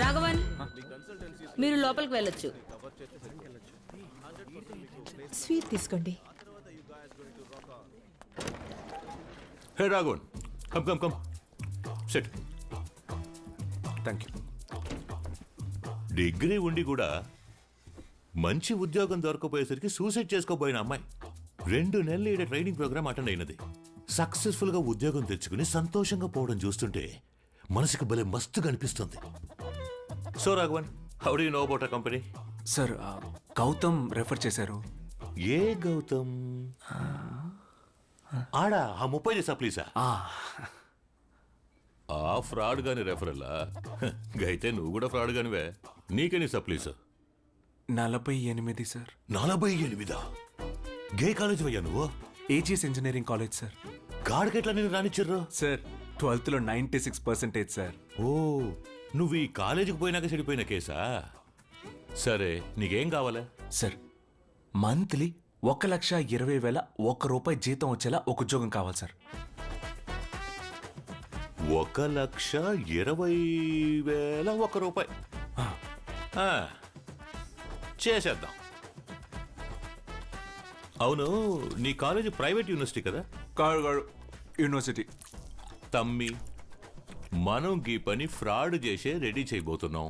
రాఘవన్, మీరు లోపలికి వెళ్ళొచ్చు. స్వీట్ తీసుకోండి. Hey Raghavan, come come come, set. Thank you. Degree ఉండి కూడా మంచి ఉద్యోగం దొరకపోయేసరికి సూసైడ్ చేసుకోబోయిన అమ్మాయి 2 నెలలు ఈడ ట్రైనింగ్ ప్రోగ్రామ్ అటెండ్ అయినది. సక్సెస్ఫుల్ గా ఉద్యోగం తెచ్చుకుని సంతోషంగా పోవడం చూస్తుంటే మనసుకు భలే మస్తుగా అనిపిస్తుంది. So Raghavan, how do you know about a company? Sir, Gautam refer చేశారు. ఏ గౌతమ్? ఆడా ఆ 30 సప్లీసా? ఆ ఫ్రాడ్ గాని రెఫరల్లా? అయితే నువ్వు కూడా ఫ్రాడ్ గానివే. నీకని సప్లీసు 48 సార్. 48? గే కాలేజ్ అయ్యా నువ్వు? AGS engineering college sir. గాడికెట్లా నేను రానిచ్చిర్రు? సార్ 12th లో 96% సార్. ఓ, నువ్వు ఈ కాలేజీకి పోయినాక చెడిపోయిన కేసా? సరే, నీకేం కావాలా? సార్, మంత్లీ 1,20,000 ₹1 జీతం వచ్చేలా ఒక ఉద్యోగం కావాలి సార్. 1,20,000 ₹1. చేసేద్దాం. అవును, నీ కాలేజీ ప్రైవేట్ యూనివర్సిటీ కదా? కాడు యూనివర్సిటీ. తమ్మి, మనం ఈ పని ఫ్రాడ్ చేసే రెడీ చేయబోతున్నాం.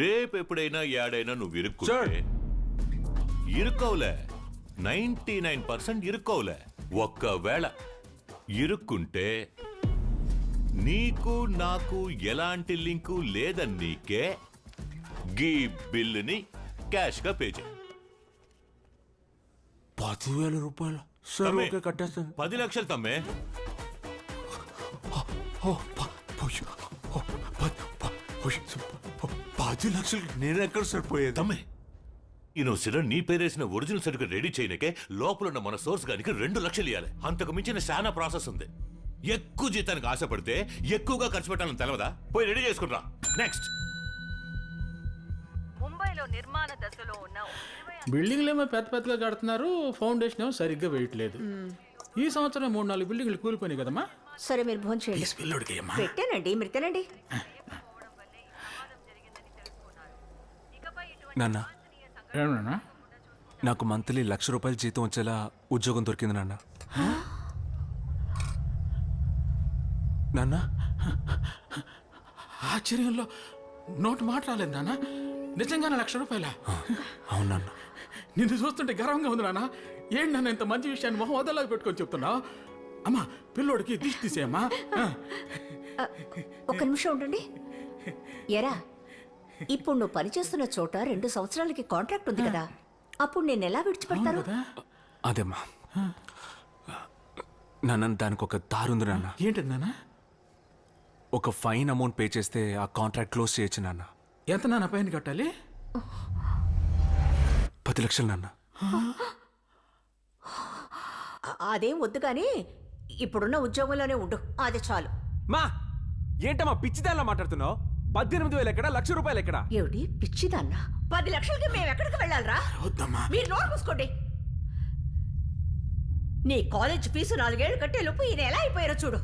రేపు ఎప్పుడైనా యాడైనా నువ్వు ఇరుక్కుంటే, ఇరుక్కోవులే, 99% ఇరుక్కోవులే. ఒక్కవేళ ఇరుక్కుంటే నీకు నాకు ఎలాంటి లింకు లేదని నీకే గీ బిల్లుని క్యాష్ గా పే చేయి. 10,000 రూపాయలు సార్. తమ్మి, ఓకే, కట్టేస్తాను. 10 లక్షలు తమ్మే. 10 లక్షలు నేను ఎక్కడ సరిపోయేది? తమ్మే, యూనివర్సిటీలో నీ పేరేసిన ఒరిజినల్ సర్టిఫికేట్ రెడీ చేయనికే లోపల ఉన్న మన సోర్స్ గానికి 2 లక్షలు ఇవ్వాలి. అంతకు మించిన చాలా ప్రాసెస్ ఉంది. ఎక్కువ జీతానికి ఆశపడితే ఎక్కువగా ఖర్చు పెట్టాలని తెలవదా? పోయి రెడీ చేసుకుంటా. నెక్స్ట్. ముంబైలో నిర్మాణ దశలో ఉన్న బిల్డింగ్లు ఏమో పెద్ద పెద్దగా కడుతున్నారు, ఫౌండేషన్ ఏమో సరిగ్గా వేయట్లేదు. ఈ సంవత్సరం 3-4 బిల్డింగ్లు కూలిపోయినాయి కదమ్మా. సరే, మీరు భోజనం చేయండి. పెట్టానండి, మీరు తినండి. నాన్న, ఏమన్నా? నాకు మంత్లీ ₹1,00,000 జీతం వచ్చేలా ఉద్యోగం దొరికింది నాన్న. నాన్న, ఆశ్చర్యంలో నోటు మాట్లాడలేదు నాన్న. నిజంగానే ₹1,00,000? అవును నాన్న. నిన్ను చూస్తుంటే గర్వంగా ఉంది నాన్న. ఏంటి నాన్న ఇంత మంచి విషయాన్ని మొహం వదలాగా పెట్టుకొని చెప్తున్నావు? అమ్మా, పిల్లోడికి దిష్టి తీసేయమ్మా. ఒక్క నిమిషం ఉండండి. ఎరా, ఇప్పుడు నువ్వు పనిచేస్తున్న చోట 2 సంవత్సరాలకి కాంట్రాక్ట్ ఉంది కదా, అప్పుడు నేను ఎలా విడిచిపెడతాను? అదేమ్మా నాన్న, దానికి ఒక దారి ఉంది నాన్న. ఏంటది నాన్న? ఒక ఫైన్ అమౌంట్ పే చేస్తే ఆ కాంట్రాక్ట్ క్లోజ్ చేయొచ్చు నాన్న. ఎంత నాన్న పైన కట్టాలి? 10 లక్షలు నాన్న. అదేం వద్దు కానీ ఇప్పుడున్న ఉద్యోగంలోనే ఉండు, అది చాలు. మా ఏంటమ్మా పిచ్చిదానిలా మాట్లాడుతున్నావు? 18,000 ఎక్కడ, ₹1,00,000 ఎక్కడ? ఏమిటి పిచ్చిదన్నా? 10 లక్షలకి మేము ఎక్కడికి వెళ్ళాలరా? వద్దమ్మా. మీరు నోరు మూసుకోండి. నీ కాలేజ్ ఫీజు 4 ఏళ్ళు కట్టేలోపు ఈయన ఎలా అయిపోయారో చూడు.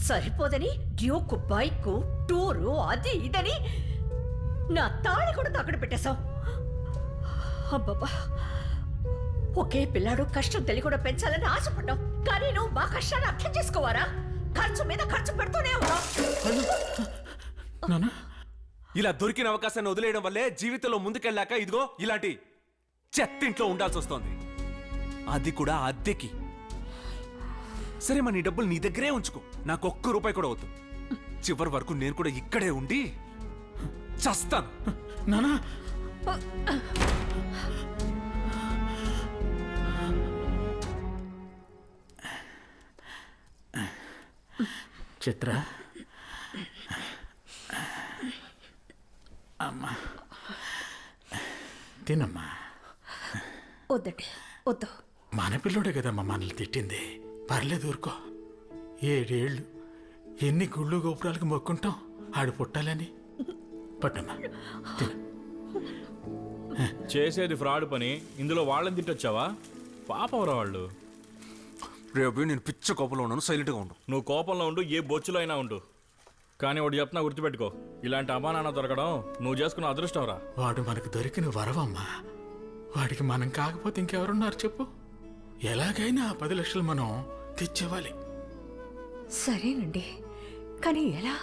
సరిపోదని డ్యూక్, బైక్, టూరు, అది ఇదని నా తాళి కూడా తాకడ పెట్టేశావు. అబ్బబ్బా, ఒకే పిల్లాడు కష్టం తెలియకుండా పెంచాలని ఆశపడ్డావు, కానీ నువ్వు మా కష్టాన్ని అర్థం చేసుకోవారా? ఖర్చు మీద ఖర్చు పెడుతూనే ఉన్నావు. ఇలా దొరికిన అవకాశాన్ని వదిలేయడం వల్లే జీవితంలో ముందుకెళ్ళాక ఇదిగో ఇలాంటి చెత్తింట్లో ఉండాల్సి వస్తోంది, అది కూడా అద్దెకి. సరే, మరి నీ డబ్బులు నీ దగ్గరే ఉంచుకో, నాకు ₹1 కూడా వద్దు. చివరి వరకు నేను కూడా ఇక్కడే ఉండి చస్తాను. నానా, చిత్ర, అమ్మా తినమ్మా. వద్దండి, వద్దు. మన పిల్లోడే కదమ్మా మనల్ని తిట్టింది. పర్లేదు, ఊరుకో. 7 ఏళ్ళు ఎన్ని గుళ్ళు గోపురాలకు మొక్కుంటాం ఆడు పుట్టాలని. పట్టమ్మా, తిను. చేసేది ఫ్రాడ్ పని, ఇందులో వాళ్ళని తిట్టొచ్చావా? పాపంరా వాళ్ళు. రేపు నేను పిచ్చ కోపంలో ఉన్నాను, సైలెంట్గా ఉండు. నువ్వు కోపంలో ఉండు, ఏ బొచ్చులో అయినా ఉండు. కానీ ఒకటి చెప్తున్నా గుర్తుపెట్టుకో, ఇలాంటి అమ్మా నాన్న దొరకడం నువ్వు చేసుకున్న అదృష్టం రా. వాడు మనకు దొరికిన వరవమ్మా. వాడికి మనం కాకపోతే ఇంకెవరున్నారు చెప్పు? ఎలాగైనా ఆ 10 లక్షలు మనం తెచ్చివ్వాలి. సరేనండి, కానీ ఎలా?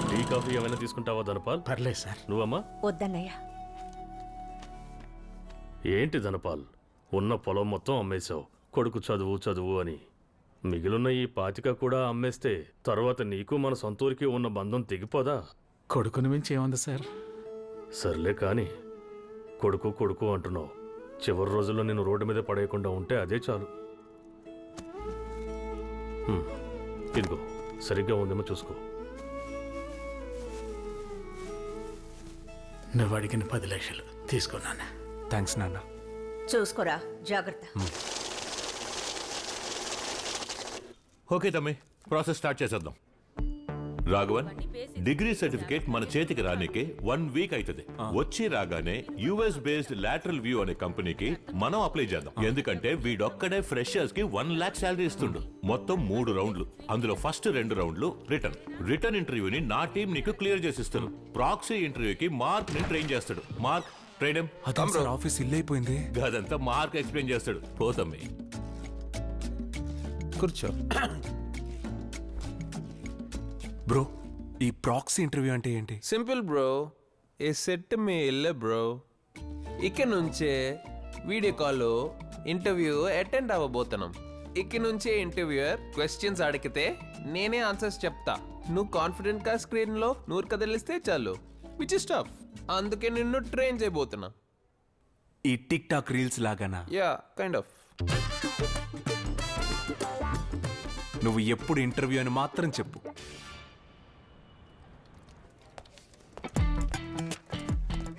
టీ కాఫీ ఏమైనా తీసుకుంటావా ధనపాల్? పర్లేదు సార్. నువ్వమ్మా? వద్దన్నయ్య. ఏంటి ధనపాల్, ఉన్న పొలం మొత్తం అమ్మేశావు, కొడుకు చదువు చదువు అని. మిగిలిన ఈ 25 కూడా అమ్మేస్తే తర్వాత నీకు మన సొంతూరికి ఉన్న బంధం తెగిపోదా? కొడుకుని మించి ఏముంది సార్? సర్లే కాని, కొడుకు కొడుకు అంటున్నావు. చివరి రోజుల్లో నేను రోడ్డు మీద పడేయకుండా ఉంటే అదే చాలు. ఇదిగో, సరిగ్గా ఉందేమో చూసుకో. నువ్వు అడిగిన 10 లక్షలు తీసుకున్నాను. థ్యాంక్స్ నాన్న. చూసుకోరా, జాగ్రత్త. ఓకే తమ్మి, ప్రాసెస్ స్టార్ట్ చేసేద్దాం. రాఘవన్, డిగ్రీ సర్టిఫికేట్ మన చేతికి రానికే 1 వీక్ అవుతుంది. వచ్చి రాగానే యుఎస్ బేస్డ్ లాటరల్ వ్యూ అనే కంపెనీకి మనం అప్లై చేద్దాం. ఎందుకంటే వీడొక్కడే ఫ్రెషర్స్ కి 1 lakh శాలరీ ఇస్తుండు. మొత్తం 3 రౌండ్లు, అందులో ఫస్ట్ 2 రౌండ్లు రిటర్న్ ఇంటర్వ్యూని నా టీం నీకు క్లియర్ చేసి ఇస్తారు. ప్రాక్సీ ఇంటర్వ్యూకి మార్క్ ని ట్రైన్ చేస్తాడు. మార్క్ ట్రైన్ ఆఫీస్ ఇల్లు అయిపోయింది. అదంతా మార్క్ ఎక్స్ప్లెయిన్ చేస్తాడు. పోతమ్మి కూర్చో. బ్రో, ఈ ప్రాక్సీ ఇంటర్వ్యూ అంటే ఏంటి? సింపుల్ బ్రో, ఏ సెట్ మీ వెళ్ళే బ్రో. ఇక్కడ నుంచే వీడియో కాల్లో ఇంటర్వ్యూ అటెండ్ అవ్వబోతున్నాం. ఇక్కడ నుంచే ఇంటర్వ్యూయర్ క్వశ్చన్స్ అడిగితే నేనే ఆన్సర్స్ చెప్తా. నువ్వు కాన్ఫిడెంట్ గా స్క్రీన్ లో నూరు కదిలిస్తే చాలు, విచ్ ఇస్ టఫ్. అందుకే నిన్ను ట్రైన్ చేయబోతున్నా. ఈ టిక్ టాక్ రీల్స్ లాగానా? Yeah, kind of. నువ్వు ఎప్పుడు ఇంటర్వ్యూ అని మాత్రం చెప్పు.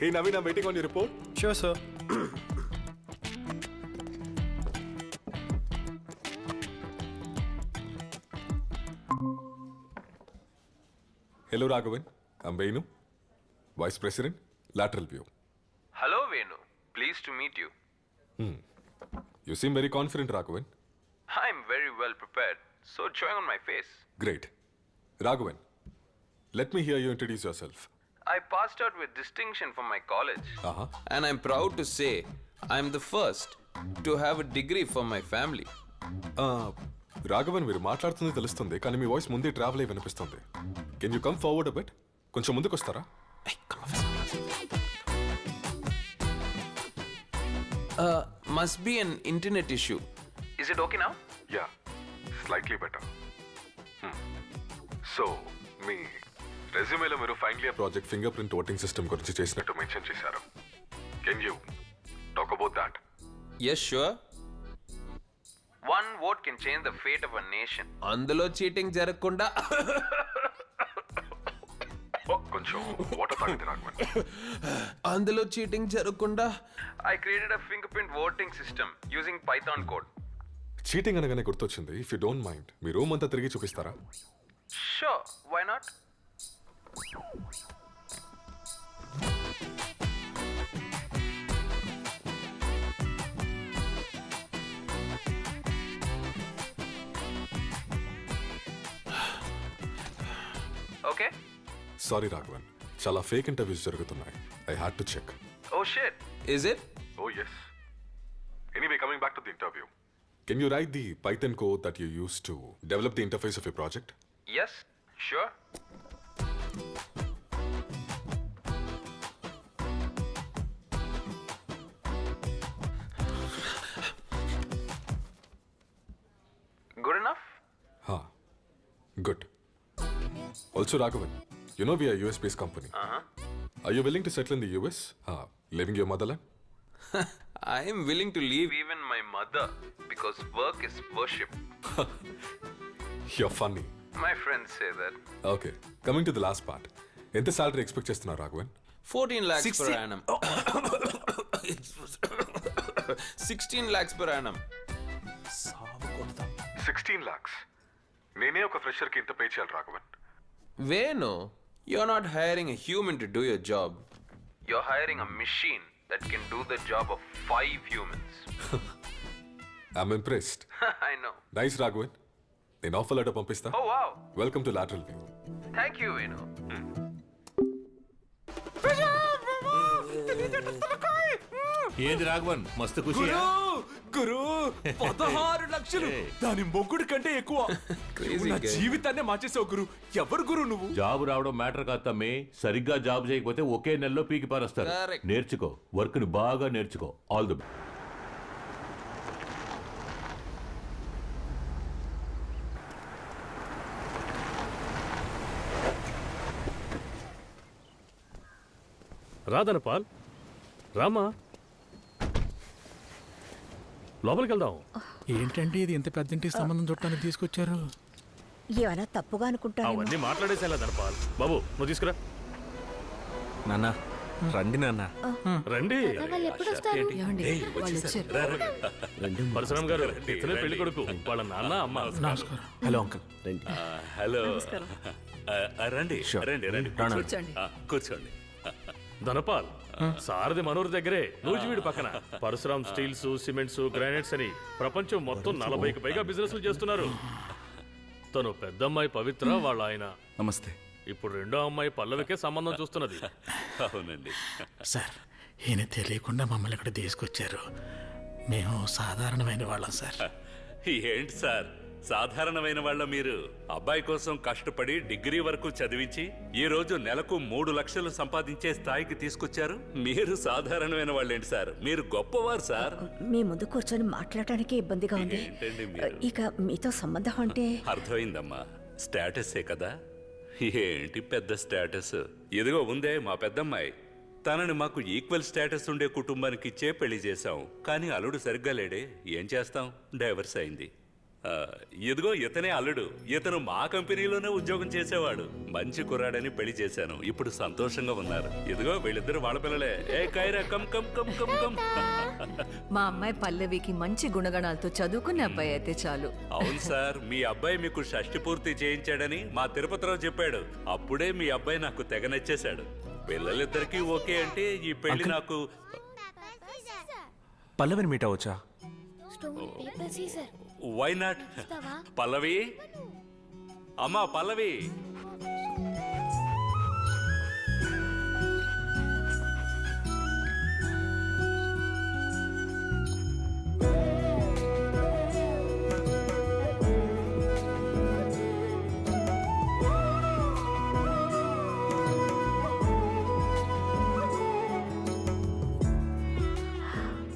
Hey Naveen, I'm waiting on your report. Sure, sir. Hello Raghavan, I'm Venu, Vice President, Lateral View. Hello, Venu. Pleased to meet you. You seem very confident, Raghavan. I'm very well prepared, so it's showing on my face. Great. Raghavan, let me hear you introduce yourself. I passed out with distinction from my college. Uh-huh. And I'm proud to say I'm the first to have a degree for my family. Raghavan, మీరు మాట్లాడుతుంది తెలుస్తుంది, కానీ మీ voice ముందే travel అయి వినిపిస్తుంది. Can you come forward a bit? కొంచెం ముందుకు వస్తారా? Must be an internet issue. Is it okay now? Yeah, slightly better. So మీ రెజ్యూమేలో మీరు final year project fingerprint voting system గురించి చేసినట్టు మెన్షన్ చేశారు. Can you talk about that? Yes, sure. One vote can change the fate of a nation. అందులో cheating జరగకుండా కొంచెం water తాగింది రాఘవన్. అందులో చీటింగ్ జరగకుండా I created a fingerprint voting system using Python code. Cheating అనగానే గుర్తొచ్చింది. ఇఫ్ యూ డోంట్ మైండ్, మీ room అంతా తిరిగి చూపిస్తారా? Sure, why not? Okay? Sorry Raghavan, చాలా ఫేక్ ఇంటర్వ్యూస్ జరుగుతున్నాయి. I had to check. Oh shit. Is it? Oh yes. Anyway, coming back to the interview. Can you write the Python code that you used to develop the interface of your project? Yes, sure. Good enough? Huh. Good. Also, Raghavan, you know we are a US-based company. Are you willing to settle in the US, leaving your motherland? I am willing to leave even my mother because work is worship. You're funny. My friends say that. Okay, coming to the last part. ఎంత salary expect చేస్తున్నారు Raghavan? 14 lakhs 60. per annum. 16 lakhs per annum. 16 lakhs. నేనే ఒక fresher కి ఇంత pay చేయాలి Raghavan? Venu, you're not hiring a human to do your job. you're hiring a machine that can do the job of 5 humans. I'm impressed. I know. Nice, Raghavan. నేను offer letter పంపిస్తా. Oh wow. Welcome to lateral view. Thank you, Venu. ఏంది రాఘవన్ మస్తు ఖుషి గురు 16 లక్షలు దాని మొగ్గుడు కంటే ఎక్కువ నా జీవితాన్ని మార్చేసావు గురు. ఎవరు గురు నువ్వు? జాబ్ రావడం మ్యాటర్ కాదు తమ్మి. సరిగ్గా జాబ్ చేయకపోతే ఒకే నెలలో పీకి పారేస్తారు. Correct. నేర్చుకో, వర్క్ ని బాగా నేర్చుకో. All the best. Radhanapal Rama, లోపలికి వెళ్దాం. ఏంటంటే ఇది ఇంత పెద్దంటి సంబంధం చుట్టానికి తీసుకొచ్చారు? ఏమైనా తప్పుగా అనుకుంటాను. అవన్నీ మాట్లాడేసేలా ధనపాల్. బాబు నువ్వు తీసుకురా. నాన్న రండి నాన్న. రండి. పరశురామ్ గారు ఇతనే పెళ్లి కొడుకు, వాళ్ళ నాన్న అమ్మ. నమస్కారం. Hello uncle. హలో రండి రండి రండి కూర్చోండి. ధనపాల్ సారథి మనూర్ దగ్గరే నూజివీడు పక్కన పరశురామ్ స్టీల్స్, సిమెంట్స్, గ్రానైట్స్ అని ప్రపంచం మొత్తం 40కి పైగా బిజినెస్లు చేస్తున్నారు. తను పెద్దమ్మాయి పవిత్ర వాళ్ళ ఆయన. నమస్తే. ఇప్పుడు రెండో అమ్మాయి పల్లవికే సంబంధం చూస్తున్నది. అవునండి. సార్ ఈయన తెలియకుండా మమ్మల్ని ఇక్కడ తీసుకొచ్చారు. మేము సాధారణమైన వాళ్ళం సార్. ఏంటి సార్ సాధారణమైన వాళ్ళ మీరు? అబ్బాయి కోసం కష్టపడి డిగ్రీ వరకు చదివించి ఈ రోజు నెలకు 3 లక్షలు సంపాదించే స్థాయికి తీసుకొచ్చారు. మీరు సాధారణమైన వాళ్ళేంటి సార్? మీరు గొప్పవారు సార్. మీ ముందు కూర్చొని మాట్లాడటానికి ఇబ్బందిగా ఉంది. ఏంటండి మీరు? ఇక మీతో సంబంధం అంటే అర్థమైందమ్మా, స్టేటసే కదా. ఏంటి పెద్ద స్టేటస్? ఇదిగో ఉందే మా పెద్దమ్మాయి. తనని మాకు ఈక్వల్ స్టేటస్ ఉండే కుటుంబానికి ఇచ్చే పెళ్లి చేశాం. కానీ అల్లుడు సరిగ్గా లేడే, ఏం చేస్తాం, డైవర్స్ అయింది. ఇదిగో ఇతనే అల్లుడు. ఇతను మా కంపెనీలోనే ఉద్యోగం చేసేవాడు. మంచి కుర్రాడని పెళ్లి చేశాను. ఇప్పుడు సంతోషంగా ఉన్నారు. ఇదిగో వీళ్ళిద్దరు వాళ్ళ పిల్లలే. Hey Kaira come come come come come. మా అమ్మాయి పల్లవికి మంచి గుణగణాలతో చదువుకునే అబ్బాయి అయితే చాలు. అవును సార్, మీ అబ్బాయి మీకు షష్టి పూర్తి చేయించాడని మా తిరుపతిరావు చెప్పాడు. అప్పుడే మీ అబ్బాయి నాకు తెగ నచ్చేశాడు. పిల్లలిద్దరికీ ఓకే అంటే ఈ పెళ్లి నాకు. పల్లవిని మీట్ అవ్వచ్చా? Why not? పల్లవి, అమ్మా పల్లవి.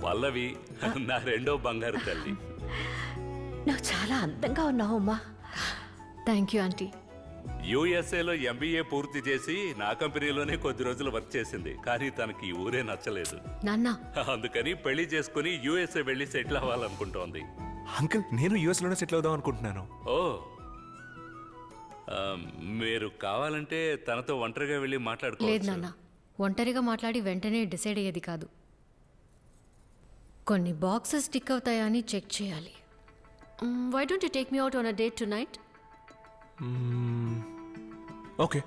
పల్లవి నా రెండో బంగారు తల్లి. నువ్వు చాలా అందంగా ఉన్నావు అమ్మా. Thank you aunty. యుఎస్ఏలో ఎంబీఏ పూర్తి చేసి నా కంపెనీలోనే కొద్ది రోజులు వర్క్ చేసింది. కానీ తనకి ఈ ఊరే నచ్చలేదు. నాన్న అందుకని పెళ్లి చేసుకుని యుఎస్ఏ వెళ్ళి సెటిల్ అవ్వాలనుకుంటోంది. అంకుల్ నేను యుఎస్ లోనే సెటిల్ అవుదాం అనుకుంటున్నాను. ఓ, మీరు కావాలంటే తనతో ఒంటరిగా వెళ్ళి లేదు మాట్లాడుకోవచ్చు. నాన్న, ఒంటరిగా మాట్లాడి వెంటనే డిసైడ్ అయ్యేది కాదు. కొన్ని బాక్సెస్ టిక్ అవుతాయా అని చెక్ చేయాలి. Why don't you take me out on a date tonight? Okay.